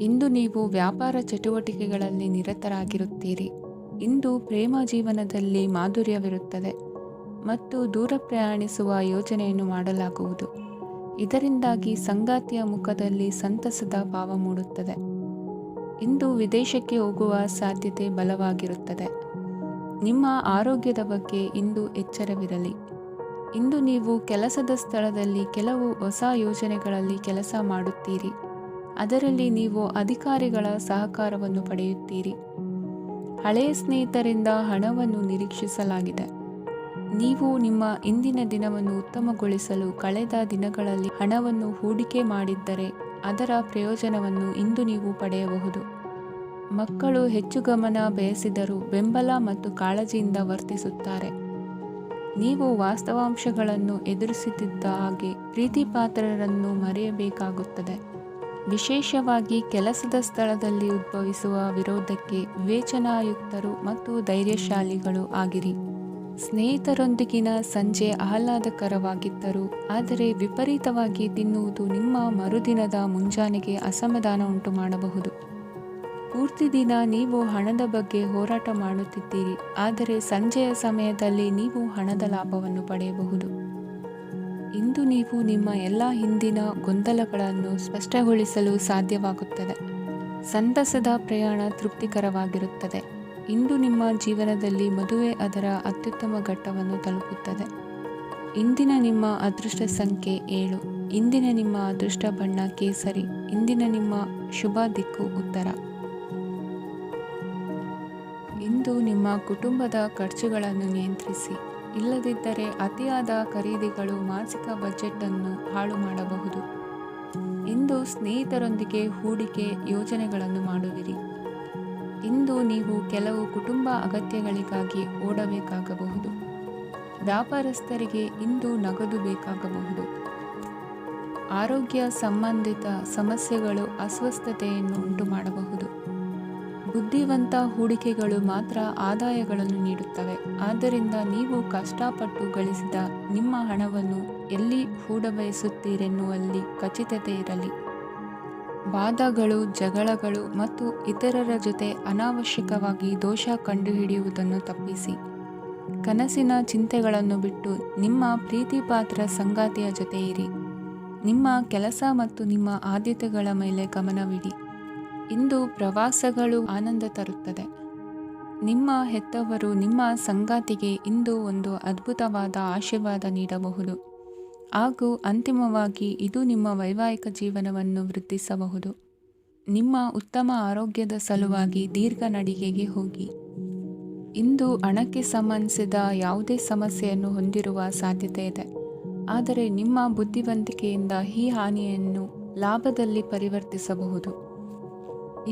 ಇಂದು ನೀವು ವ್ಯಾಪಾರ ಚಟುವಟಿಕೆಗಳಲ್ಲಿ ನಿರತರಾಗಿರುತ್ತೀರಿ. ಇಂದು ಪ್ರೇಮ ಜೀವನದಲ್ಲಿ ಮಾಧುರ್ಯವಿರುತ್ತದೆ ಮತ್ತು ದೂರ ಪ್ರಯಾಣಿಸುವ ಯೋಜನೆಯನ್ನು ಮಾಡಲಾಗುವುದು. ಇದರಿಂದಾಗಿ ಸಂಗಾತಿಯ ಮುಖದಲ್ಲಿ ಸಂತಸದ ಭಾವ ಮೂಡುತ್ತದೆ. ಇಂದು ವಿದೇಶಕ್ಕೆ ಹೋಗುವ ಸಾಧ್ಯತೆ ಬಲವಾಗಿರುತ್ತದೆ. ನಿಮ್ಮ ಆರೋಗ್ಯದ ಬಗ್ಗೆ ಇಂದು ಎಚ್ಚರವಿರಲಿ. ಇಂದು ನೀವು ಕೆಲಸದ ಸ್ಥಳದಲ್ಲಿ ಕೆಲವು ಹೊಸ ಯೋಜನೆಗಳಲ್ಲಿ ಕೆಲಸ ಮಾಡುತ್ತೀರಿ. ಅದರಲ್ಲಿ ನೀವು ಅಧಿಕಾರಿಗಳ ಸಹಕಾರವನ್ನು ಪಡೆಯುತ್ತೀರಿ. ಹಳೆಯ ಸ್ನೇಹಿತರಿಂದ ಹಣವನ್ನು ನಿರೀಕ್ಷಿಸಲಾಗಿದೆ. ನೀವು ನಿಮ್ಮ ಇಂದಿನ ದಿನವನ್ನು ಉತ್ತಮಗೊಳಿಸಲು ಕಳೆದ ದಿನಗಳಲ್ಲಿ ಹಣವನ್ನು ಹೂಡಿಕೆ ಮಾಡಿದ್ದರೆ ಅದರ ಪ್ರಯೋಜನವನ್ನು ಇಂದು ನೀವು ಪಡೆಯಬಹುದು. ಮಕ್ಕಳು ಹೆಚ್ಚು ಗಮನ ಬಯಸಿದರೂ ಬೆಂಬಲ ಮತ್ತು ಕಾಳಜಿಯಿಂದ ವರ್ತಿಸುತ್ತಾರೆ. ನೀವು ವಾಸ್ತವಾಂಶಗಳನ್ನು ಎದುರಿಸುತ್ತಿದ್ದ ಹಾಗೆ ಪ್ರೀತಿಪಾತ್ರರನ್ನು ಮರೆಯಬೇಕಾಗುತ್ತದೆ. ವಿಶೇಷವಾಗಿ ಕೆಲಸದ ಸ್ಥಳದಲ್ಲಿ ಉದ್ಭವಿಸುವ ವಿರೋಧಕ್ಕೆ ವಿವೇಚನಾಯುಕ್ತರು ಮತ್ತು ಧೈರ್ಯಶಾಲಿಗಳು ಆಗಿರಿ. ಸ್ನೇಹಿತರೊಂದಿಗಿನ ಸಂಜೆ ಆಹ್ಲಾದಕರವಾಗಿದ್ದರೂ ಆದರೆ ವಿಪರೀತವಾಗಿ ತಿನ್ನುವುದು ನಿಮ್ಮ ಮರುದಿನದ ಮುಂಜಾನೆಗೆ ಅಸಮಾಧಾನ ಉಂಟು ಮಾಡಬಹುದು. ಪೂರ್ತಿ ದಿನ ನೀವು ಹಣದ ಬಗ್ಗೆ ಹೋರಾಟ ಮಾಡುತ್ತಿದ್ದೀರಿ, ಆದರೆ ಸಂಜೆಯ ಸಮಯದಲ್ಲಿ ನೀವು ಹಣದ ಲಾಭವನ್ನು ಪಡೆಯಬಹುದು. ಇಂದು ನೀವು ನಿಮ್ಮ ಎಲ್ಲ ಹಿಂದಿನ ಗೊಂದಲಗಳನ್ನು ಸ್ಪಷ್ಟಗೊಳಿಸಲು ಸಾಧ್ಯವಾಗುತ್ತದೆ. ಸಂತಸದ ಪ್ರಯಾಣ ತೃಪ್ತಿಕರವಾಗಿರುತ್ತದೆ. ಇಂದು ನಿಮ್ಮ ಜೀವನದಲ್ಲಿ ಮದುವೆ ಅದರ ಅತ್ಯುತ್ತಮ ಘಟ್ಟವನ್ನು ತಲುಪುತ್ತದೆ. ಇಂದಿನ ನಿಮ್ಮ ಅದೃಷ್ಟ ಸಂಖ್ಯೆ 7. ಇಂದಿನ ನಿಮ್ಮ ಅದೃಷ್ಟ ಬಣ್ಣ ಕೇಸರಿ. ಇಂದಿನ ನಿಮ್ಮ ಶುಭ ದಿಕ್ಕು ಉತ್ತರ. ಇಂದು ನಿಮ್ಮ ಕುಟುಂಬದ ಖರ್ಚುಗಳನ್ನು ನಿಯಂತ್ರಿಸಿ. ಇಲ್ಲದಿದ್ದರೆ ಅತಿಯಾದ ಖರೀದಿಗಳು ಮಾಸಿಕ ಬಜೆಟ್ ಅನ್ನು ಹಾಳು ಮಾಡಬಹುದು. ಇಂದು ಸ್ನೇಹಿತರೊಂದಿಗೆ ಹೂಡಿಕೆ ಯೋಜನೆಗಳನ್ನು ಮಾಡುವಿರಿ. ಇಂದು ನೀವು ಕೆಲವು ಕುಟುಂಬ ಅಗತ್ಯಗಳಿಗಾಗಿ ಓಡಬೇಕಾಗಬಹುದು. ವ್ಯಾಪಾರಸ್ಥರಿಗೆ ಇಂದು ನಗದು ಬೇಕಾಗಬಹುದು. ಆರೋಗ್ಯ ಸಂಬಂಧಿತ ಸಮಸ್ಯೆಗಳು ಅಸ್ವಸ್ಥತೆಯನ್ನು ಉಂಟು ಮಾಡಬಹುದು. ಬುದ್ಧಿವಂತ ಹೂಡಿಕೆಗಳು ಮಾತ್ರ ಆದಾಯಗಳನ್ನು ನೀಡುತ್ತವೆ. ಆದ್ದರಿಂದ ನೀವು ಕಷ್ಟಪಟ್ಟು ಗಳಿಸಿದ ನಿಮ್ಮ ಹಣವನ್ನು ಎಲ್ಲಿ ಹೂಡಬಯಸುತ್ತೀರೆನ್ನುವಲ್ಲಿ ಖಚಿತತೆ ಇರಲಿ. ವಾದಗಳು, ಜಗಳಗಳು ಮತ್ತು ಇತರರ ಜೊತೆ ಅನಾವಶ್ಯಕವಾಗಿ ದೋಷ ಕಂಡುಹಿಡಿಯುವುದನ್ನು ತಪ್ಪಿಸಿ. ಕನಸಿನ ಚಿಂತೆಗಳನ್ನು ಬಿಟ್ಟು ನಿಮ್ಮ ಪ್ರೀತಿಪಾತ್ರ ಸಂಗಾತಿಯ ಜೊತೆ ಇರಿ. ನಿಮ್ಮ ಕೆಲಸ ಮತ್ತು ನಿಮ್ಮ ಆದ್ಯತೆಗಳ ಮೇಲೆ ಗಮನವಿಡಿ. ಇಂದು ಪ್ರವಾಸಗಳು ಆನಂದ ತರುತ್ತದೆ. ನಿಮ್ಮ ಹೆತ್ತವರು ನಿಮ್ಮ ಸಂಗಾತಿಗೆ ಇಂದು ಒಂದು ಅದ್ಭುತವಾದ ಆಶೀರ್ವಾದ ನೀಡಬಹುದು ಹಾಗೂ ಅಂತಿಮವಾಗಿ ಇದು ನಿಮ್ಮ ವೈವಾಹಿಕ ಜೀವನವನ್ನು ವೃದ್ಧಿಸಬಹುದು. ನಿಮ್ಮ ಉತ್ತಮ ಆರೋಗ್ಯದ ಸಲುವಾಗಿ ದೀರ್ಘ ನಡಿಗೆಗೆ ಹೋಗಿ. ಇಂದು ಹಣಕ್ಕೆ ಸಂಬಂಧಿಸಿದ ಯಾವುದೇ ಸಮಸ್ಯೆಯನ್ನು ಹೊಂದಿರುವ ಸಾಧ್ಯತೆ ಇದೆ, ಆದರೆ ನಿಮ್ಮ ಬುದ್ಧಿವಂತಿಕೆಯಿಂದ ಈ ಹಾನಿಯನ್ನು ಲಾಭದಲ್ಲಿ ಪರಿವರ್ತಿಸಬಹುದು.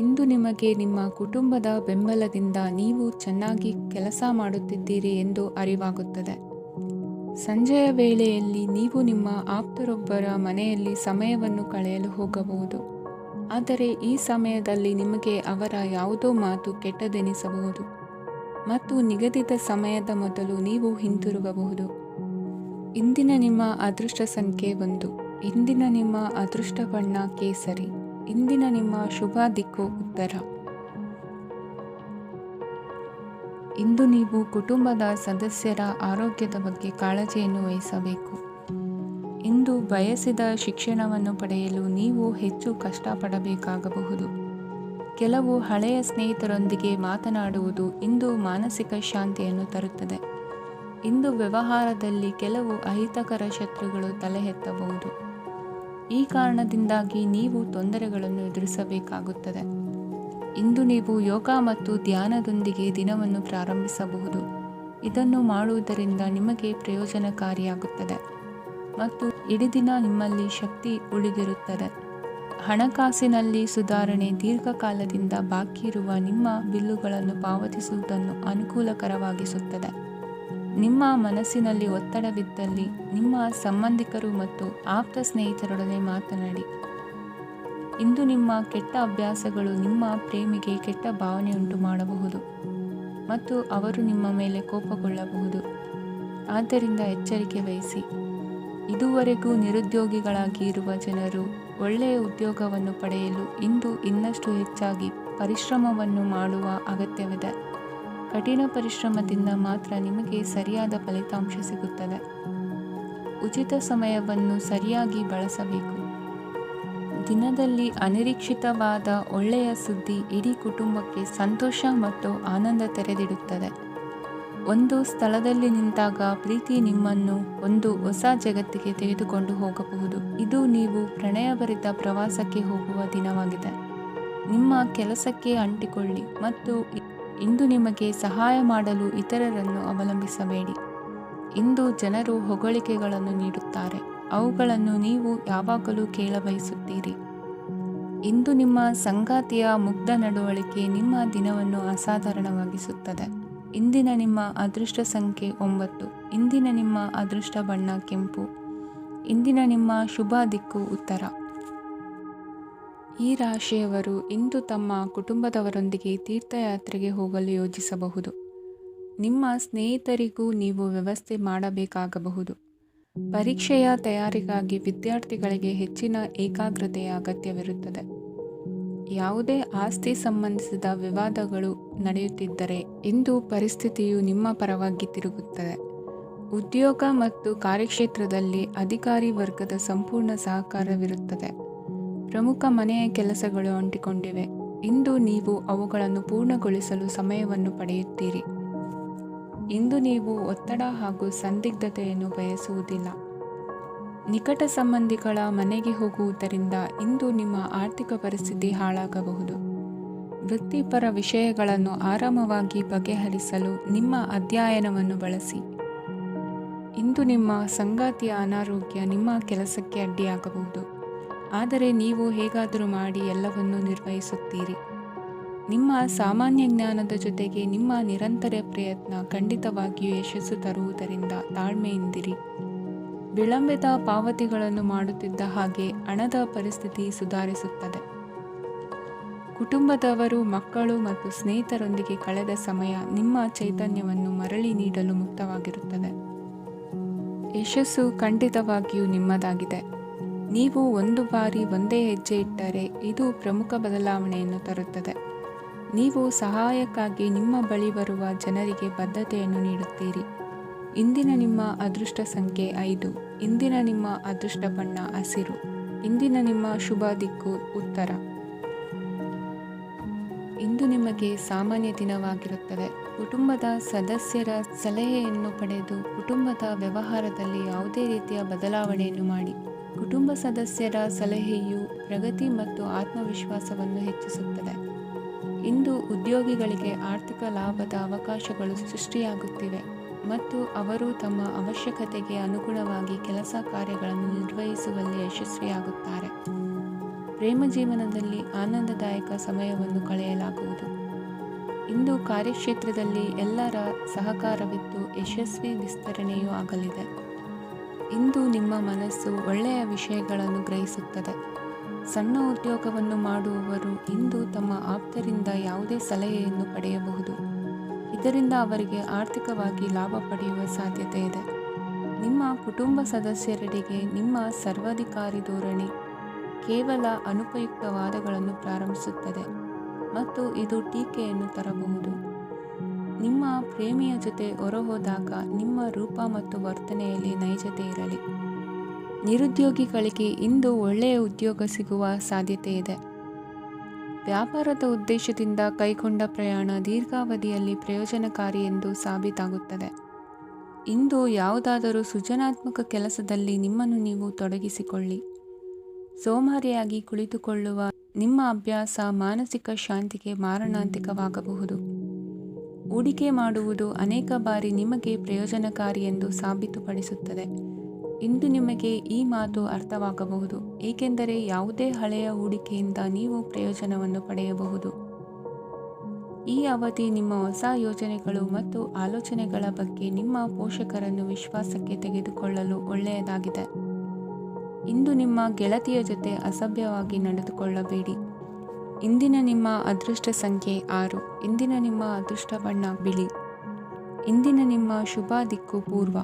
ಇಂದು ನಿಮಗೆ ನಿಮ್ಮ ಕುಟುಂಬದ ಬೆಂಬಲದಿಂದ ನೀವು ಚೆನ್ನಾಗಿ ಕೆಲಸ ಮಾಡುತ್ತಿದ್ದೀರಿ ಎಂದು ಅರಿವಾಗುತ್ತದೆ. ಸಂಜೆಯ ವೇಳೆಯಲ್ಲಿ ನೀವು ನಿಮ್ಮ ಆಪ್ತರೊಬ್ಬರ ಮನೆಯಲ್ಲಿ ಸಮಯವನ್ನು ಕಳೆಯಲು ಹೋಗಬಹುದು, ಆದರೆ ಈ ಸಮಯದಲ್ಲಿ ನಿಮಗೆ ಅವರ ಯಾವುದೋ ಮಾತು ಕೆಟ್ಟದೆನಿಸಬಹುದು ಮತ್ತು ನಿಗದಿತ ಸಮಯದ ಮೊದಲು ನೀವು ಹಿಂತಿರುಗಬಹುದು. ಇಂದಿನ ನಿಮ್ಮ ಅದೃಷ್ಟ ಸಂಖ್ಯೆ 1. ಇಂದಿನ ನಿಮ್ಮ ಅದೃಷ್ಟ ಬಣ್ಣ ಕೇಸರಿ. ಇಂದಿನ ನಿಮ್ಮ ಶುಭ ದಿಕ್ಕು ಉತ್ತರ. ಇಂದು ನೀವು ಕುಟುಂಬದ ಸದಸ್ಯರ ಆರೋಗ್ಯದ ಬಗ್ಗೆ ಕಾಳಜಿಯನ್ನು ವಹಿಸಬೇಕು. ಇಂದು ಬಯಸಿದ ಶಿಕ್ಷಣವನ್ನು ಪಡೆಯಲು ನೀವು ಹೆಚ್ಚು ಕಷ್ಟಪಡಬೇಕಾಗಬಹುದು. ಕೆಲವು ಹಳೆಯ ಸ್ನೇಹಿತರೊಂದಿಗೆ ಮಾತನಾಡುವುದು ಇಂದು ಮಾನಸಿಕ ಶಾಂತಿಯನ್ನು ತರುತ್ತದೆ. ಇಂದು ವ್ಯವಹಾರದಲ್ಲಿ ಕೆಲವು ಅಹಿತಕರ ಶತ್ರುಗಳು ತಲೆ ಎತ್ತಬಹುದು. ಈ ಕಾರಣದಿಂದಾಗಿ ನೀವು ತೊಂದರೆಗಳನ್ನು ಎದುರಿಸಬೇಕಾಗುತ್ತದೆ. ಇಂದು ನೀವು ಯೋಗ ಮತ್ತು ಧ್ಯಾನದೊಂದಿಗೆ ದಿನವನ್ನು ಪ್ರಾರಂಭಿಸಬಹುದು. ಇದನ್ನು ಮಾಡುವುದರಿಂದ ನಿಮಗೆ ಪ್ರಯೋಜನಕಾರಿಯಾಗುತ್ತದೆ ಮತ್ತು ಇಡೀ ದಿನ ನಿಮ್ಮಲ್ಲಿ ಶಕ್ತಿ ಉಳಿದಿರುತ್ತದೆ. ಹಣಕಾಸಿನಲ್ಲಿ ಸುಧಾರಣೆ ದೀರ್ಘಕಾಲದಿಂದ ಬಾಕಿ ಇರುವ ನಿಮ್ಮ ಬಿಲ್ಲುಗಳನ್ನು ಪಾವತಿಸುವುದನ್ನು ಅನುಕೂಲಕರವಾಗಿಸುತ್ತದೆ. ನಿಮ್ಮ ಮನಸ್ಸಿನಲ್ಲಿ ಒತ್ತಡವಿದ್ದಲ್ಲಿ ನಿಮ್ಮ ಸಂಬಂಧಿಕರು ಮತ್ತು ಆಪ್ತ ಸ್ನೇಹಿತರೊಡನೆ ಮಾತನಾಡಿ. ಇಂದು ನಿಮ್ಮ ಕೆಟ್ಟ ಅಭ್ಯಾಸಗಳು ನಿಮ್ಮ ಪ್ರೇಮಿಗೆ ಕೆಟ್ಟ ಭಾವನೆಯುಂಟು ಮಾಡಬಹುದು ಮತ್ತು ಅವರು ನಿಮ್ಮ ಮೇಲೆ ಕೋಪಗೊಳ್ಳಬಹುದು. ಆದ್ದರಿಂದ ಎಚ್ಚರಿಕೆ ವಹಿಸಿ. ಇದುವರೆಗೂ ನಿರುದ್ಯೋಗಿಗಳಾಗಿ ಇರುವ ಜನರು ಒಳ್ಳೆಯ ಉದ್ಯೋಗವನ್ನು ಪಡೆಯಲು ಇಂದು ಇನ್ನಷ್ಟು ಹೆಚ್ಚಾಗಿ ಪರಿಶ್ರಮವನ್ನು ಮಾಡುವ ಅಗತ್ಯವಿದೆ. ಕಠಿಣ ಪರಿಶ್ರಮದಿಂದ ಮಾತ್ರ ನಿಮಗೆ ಸರಿಯಾದ ಫಲಿತಾಂಶ ಸಿಗುತ್ತದೆ. ಉಚಿತ ಸಮಯವನ್ನು ಸರಿಯಾಗಿ ಬಳಸಬೇಕು. ದಿನದಲ್ಲಿ ಅನಿರೀಕ್ಷಿತವಾದ ಒಳ್ಳೆಯ ಸುದ್ದಿ ಇಡೀ ಕುಟುಂಬಕ್ಕೆ ಸಂತೋಷ ಮತ್ತು ಆನಂದ ತೆರೆದಿಡುತ್ತದೆ. ಒಂದು ಸ್ಥಳದಲ್ಲಿ ನಿಂತಾಗ ಪ್ರೀತಿ ನಿಮ್ಮನ್ನು ಒಂದು ಹೊಸ ಜಗತ್ತಿಗೆ ತೆಗೆದುಕೊಂಡು ಹೋಗಬಹುದು. ಇದು ನೀವು ಪ್ರಣಯಭರಿತ ಪ್ರವಾಸಕ್ಕೆ ಹೋಗುವ ದಿನವಾಗಿದೆ. ನಿಮ್ಮ ಕೆಲಸಕ್ಕೆ ಅಂಟಿಕೊಳ್ಳಿ ಮತ್ತು ಇಂದು ನಿಮಗೆ ಸಹಾಯ ಮಾಡಲು ಇತರರನ್ನು ಅವಲಂಬಿಸಬೇಡಿ. ಇಂದು ಜನರು ಹೊಗಳಿಕೆಗಳನ್ನು ನೀಡುತ್ತಾರೆ, ಅವುಗಳನ್ನು ನೀವು ಯಾವಾಗಲೂ ಕೇಳಬಯಸುತ್ತೀರಿ. ಇಂದು ನಿಮ್ಮ ಸಂಗಾತಿಯ ಮುಗ್ಧ ನಡವಳಿಕೆ ನಿಮ್ಮ ದಿನವನ್ನು ಅಸಾಧಾರಣವಾಗಿಸುತ್ತದೆ. ಇಂದಿನ ನಿಮ್ಮ ಅದೃಷ್ಟ ಸಂಖ್ಯೆ 9. ಇಂದಿನ ನಿಮ್ಮ ಅದೃಷ್ಟ ಬಣ್ಣ ಕೆಂಪು. ಇಂದಿನ ನಿಮ್ಮ ಶುಭ ದಿಕ್ಕು ಉತ್ತರ. ಈ ರಾಶಿಯವರು ಇಂದು ತಮ್ಮ ಕುಟುಂಬದವರೊಂದಿಗೆ ತೀರ್ಥಯಾತ್ರೆಗೆ ಹೋಗಲು ಯೋಜಿಸಬಹುದು. ನಿಮ್ಮ ಸ್ನೇಹಿತರಿಗೂ ನೀವು ವ್ಯವಸ್ಥೆ ಮಾಡಬೇಕಾಗಬಹುದು. ಪರೀಕ್ಷೆಯ ತಯಾರಿಗಾಗಿ ವಿದ್ಯಾರ್ಥಿಗಳಿಗೆ ಹೆಚ್ಚಿನ ಏಕಾಗ್ರತೆಯ ಅಗತ್ಯವಿರುತ್ತದೆ. ಯಾವುದೇ ಆಸ್ತಿ ಸಂಬಂಧಿಸಿದ ವಿವಾದಗಳು ನಡೆಯುತ್ತಿದ್ದರೆ ಇಂದು ಪರಿಸ್ಥಿತಿಯು ನಿಮ್ಮ ಪರವಾಗಿ ತಿರುಗುತ್ತದೆ. ಉದ್ಯೋಗ ಮತ್ತು ಕಾರ್ಯಕ್ಷೇತ್ರದಲ್ಲಿ ಅಧಿಕಾರಿ ವರ್ಗದ ಸಂಪೂರ್ಣ ಸಹಕಾರವಿರುತ್ತದೆ. ಪ್ರಮುಖ ಮನೆಯ ಕೆಲಸಗಳು ಅಂಟಿಕೊಂಡಿವೆ. ಇಂದು ನೀವು ಅವುಗಳನ್ನು ಪೂರ್ಣಗೊಳಿಸಲು ಸಮಯವನ್ನು ಪಡೆಯುತ್ತೀರಿ. ಇಂದು ನೀವು ಒತ್ತಡ ಹಾಗೂ ಸಂದಿಗ್ಧತೆಯನ್ನು ಬಯಸುವುದಿಲ್ಲ. ನಿಕಟ ಸಂಬಂಧಿಗಳ ಮನೆಗೆ ಹೋಗುವುದರಿಂದ ಇಂದು ನಿಮ್ಮ ಆರ್ಥಿಕ ಪರಿಸ್ಥಿತಿ ಹಾಳಾಗಬಹುದು. ವೃತ್ತಿಪರ ವಿಷಯಗಳನ್ನು ಆರಾಮವಾಗಿ ಬಗೆಹರಿಸಲು ನಿಮ್ಮ ಅಧ್ಯಯನವನ್ನು ಬಳಸಿ. ಇಂದು ನಿಮ್ಮ ಸಂಗಾತಿಯ ಅನಾರೋಗ್ಯ ನಿಮ್ಮ ಕೆಲಸಕ್ಕೆ ಅಡ್ಡಿಯಾಗಬಹುದು, ಆದರೆ ನೀವು ಹೇಗಾದರೂ ಮಾಡಿ ಎಲ್ಲವನ್ನೂ ನಿರ್ವಹಿಸುತ್ತೀರಿ. ನಿಮ್ಮ ಸಾಮಾನ್ಯ ಜ್ಞಾನದ ಜೊತೆಗೆ ನಿಮ್ಮ ನಿರಂತರ ಪ್ರಯತ್ನ ಖಂಡಿತವಾಗಿಯೂ ಯಶಸ್ಸು ತರುವುದರಿಂದ ತಾಳ್ಮೆಯಿಂದಿರಿ. ವಿಳಂಬಿತ ಪಾವತಿಗಳನ್ನು ಮಾಡುತ್ತಿದ್ದ ಹಾಗೆ ಹಣದ ಪರಿಸ್ಥಿತಿ ಸುಧಾರಿಸುತ್ತದೆ. ಕುಟುಂಬದವರು, ಮಕ್ಕಳು ಮತ್ತು ಸ್ನೇಹಿತರೊಂದಿಗೆ ಕಳೆದ ಸಮಯ ನಿಮ್ಮ ಚೈತನ್ಯವನ್ನು ಮರಳಿ ನೀಡಲು ಮುಕ್ತವಾಗಿರುತ್ತದೆ. ಯಶಸ್ಸು ಖಂಡಿತವಾಗಿಯೂ ನಿಮ್ಮದಾಗಿದೆ. ನೀವು ಒಂದು ಬಾರಿ ಒಂದೇ ಹೆಜ್ಜೆ ಇಟ್ಟರೆ ಇದು ಪ್ರಮುಖ ಬದಲಾವಣೆಯನ್ನು ತರುತ್ತದೆ. ನೀವು ಸಹಾಯಕ್ಕಾಗಿ ನಿಮ್ಮ ಬಳಿ ಬರುವ ಜನರಿಗೆ ಬದ್ಧತೆಯನ್ನು ನೀಡುತ್ತೀರಿ. ಇಂದಿನ ನಿಮ್ಮ ಅದೃಷ್ಟ ಸಂಖ್ಯೆ 5. ಇಂದಿನ ನಿಮ್ಮ ಅದೃಷ್ಟ ಬಣ್ಣ ಹಸಿರು. ಇಂದಿನ ನಿಮ್ಮ ಶುಭ ದಿಕ್ಕು ಉತ್ತರ. ಇಂದು ನಿಮಗೆ ಸಾಮಾನ್ಯ ದಿನವಾಗಿರುತ್ತದೆ. ಕುಟುಂಬದ ಸದಸ್ಯರ ಸಲಹೆಯನ್ನು ಪಡೆದು ಕುಟುಂಬದ ವ್ಯವಹಾರದಲ್ಲಿ ಯಾವುದೇ ರೀತಿಯ ಬದಲಾವಣೆಯನ್ನು ಮಾಡಿ. ಕುಟುಂಬ ಸದಸ್ಯರ ಸಲಹೆಯು ಪ್ರಗತಿ ಮತ್ತು ಆತ್ಮವಿಶ್ವಾಸವನ್ನು ಹೆಚ್ಚಿಸುತ್ತದೆ. ಇಂದು ಉದ್ಯೋಗಿಗಳಿಗೆ ಆರ್ಥಿಕ ಲಾಭದ ಅವಕಾಶಗಳು ಸೃಷ್ಟಿಯಾಗುತ್ತಿವೆ ಮತ್ತು ಅವರು ತಮ್ಮ ಅವಶ್ಯಕತೆಗೆ ಅನುಗುಣವಾಗಿ ಕೆಲಸ ಕಾರ್ಯಗಳನ್ನು ನಿರ್ವಹಿಸುವಲ್ಲಿ ಯಶಸ್ವಿಯಾಗುತ್ತಾರೆ. ಪ್ರೇಮ ಜೀವನದಲ್ಲಿ ಆನಂದದಾಯಕ ಸಮಯವನ್ನು ಕಳೆಯಲಾಗುವುದು. ಇಂದು ಕಾರ್ಯಕ್ಷೇತ್ರದಲ್ಲಿ ಎಲ್ಲರ ಸಹಕಾರವಿದ್ದು ಯಶಸ್ವಿ ವಿಸ್ತರಣೆಯೂ ಆಗಲಿದೆ. ಇಂದು ನಿಮ್ಮ ಮನಸ್ಸು ಒಳ್ಳೆಯ ವಿಷಯಗಳನ್ನು ಗ್ರಹಿಸುತ್ತದೆ. ಸಣ್ಣ ಉದ್ಯೋಗವನ್ನು ಮಾಡುವವರು ಇಂದು ತಮ್ಮ ಆಪ್ತರಿಂದ ಯಾವುದೇ ಸಲಹೆಯನ್ನು ಪಡೆಯಬಹುದು. ಇದರಿಂದ ಅವರಿಗೆ ಆರ್ಥಿಕವಾಗಿ ಲಾಭ ಪಡೆಯುವ ಸಾಧ್ಯತೆ ಇದೆ. ನಿಮ್ಮ ಕುಟುಂಬ ಸದಸ್ಯರೆಡೆಗೆ ನಿಮ್ಮ ಸರ್ವಾಧಿಕಾರಿ ಧೋರಣೆ ಕೇವಲ ಅನುಪಯುಕ್ತ ವಾದಗಳನ್ನು ಪ್ರಾರಂಭಿಸುತ್ತದೆ ಮತ್ತು ಇದು ಟೀಕೆಯನ್ನು ತರಬಹುದು. ನಿಮ್ಮ ಪ್ರೇಮಿಯ ಜೊತೆ ಹೊರಹೋದಾಗ ನಿಮ್ಮ ರೂಪ ಮತ್ತು ವರ್ತನೆಯಲ್ಲಿ ನೈಜತೆ ಇರಲಿ. ನಿರುದ್ಯೋಗಿಗಳಿಗೆ ಇಂದು ಒಳ್ಳೆಯ ಉದ್ಯೋಗ ಸಿಗುವ ಸಾಧ್ಯತೆ ಇದೆ. ವ್ಯಾಪಾರದ ಉದ್ದೇಶದಿಂದ ಕೈಗೊಂಡ ಪ್ರಯಾಣ ದೀರ್ಘಾವಧಿಯಲ್ಲಿ ಪ್ರಯೋಜನಕಾರಿ ಎಂದು ಸಾಬೀತಾಗುತ್ತದೆ. ಇಂದು ಯಾವುದಾದರೂ ಸೃಜನಾತ್ಮಕ ಕೆಲಸದಲ್ಲಿ ನಿಮ್ಮನ್ನು ನೀವು ತೊಡಗಿಸಿಕೊಳ್ಳಿ. ಸೋಮಾರಿಯಾಗಿ ಕುಳಿತುಕೊಳ್ಳುವ ನಿಮ್ಮ ಅಭ್ಯಾಸ ಮಾನಸಿಕ ಶಾಂತಿಗೆ ಮಾರಣಾಂತಿಕವಾಗಬಹುದು. ಹೂಡಿಕೆ ಮಾಡುವುದು ಅನೇಕ ಬಾರಿ ನಿಮಗೆ ಪ್ರಯೋಜನಕಾರಿ ಎಂದು ಸಾಬೀತುಪಡಿಸುತ್ತದೆ. ಇಂದು ನಿಮಗೆ ಈ ಮಾತು ಅರ್ಥವಾಗಬಹುದು, ಏಕೆಂದರೆ ಯಾವುದೇ ಹಳೆಯ ಹೂಡಿಕೆಯಿಂದ ನೀವು ಪ್ರಯೋಜನವನ್ನು ಪಡೆಯಬಹುದು. ಈ ಅವಧಿ ನಿಮ್ಮ ಹೊಸ ಯೋಜನೆಗಳು ಮತ್ತು ಆಲೋಚನೆಗಳ ಬಗ್ಗೆ ನಿಮ್ಮ ಪೋಷಕರನ್ನು ವಿಶ್ವಾಸಕ್ಕೆ ತೆಗೆದುಕೊಳ್ಳಲು ಒಳ್ಳೆಯದಾಗಿದೆ. ಇಂದು ನಿಮ್ಮ ಗೆಳತಿಯ ಜೊತೆ ಅಸಭ್ಯವಾಗಿ ನಡೆದುಕೊಳ್ಳಬೇಡಿ. ಇಂದಿನ ನಿಮ್ಮ ಅದೃಷ್ಟ ಸಂಖ್ಯೆ 6. ಇಂದಿನ ನಿಮ್ಮ ಅದೃಷ್ಟ ಬಣ್ಣ ಬಿಳಿ. ಇಂದಿನ ನಿಮ್ಮ ಶುಭ ದಿಕ್ಕು ಪೂರ್ವ.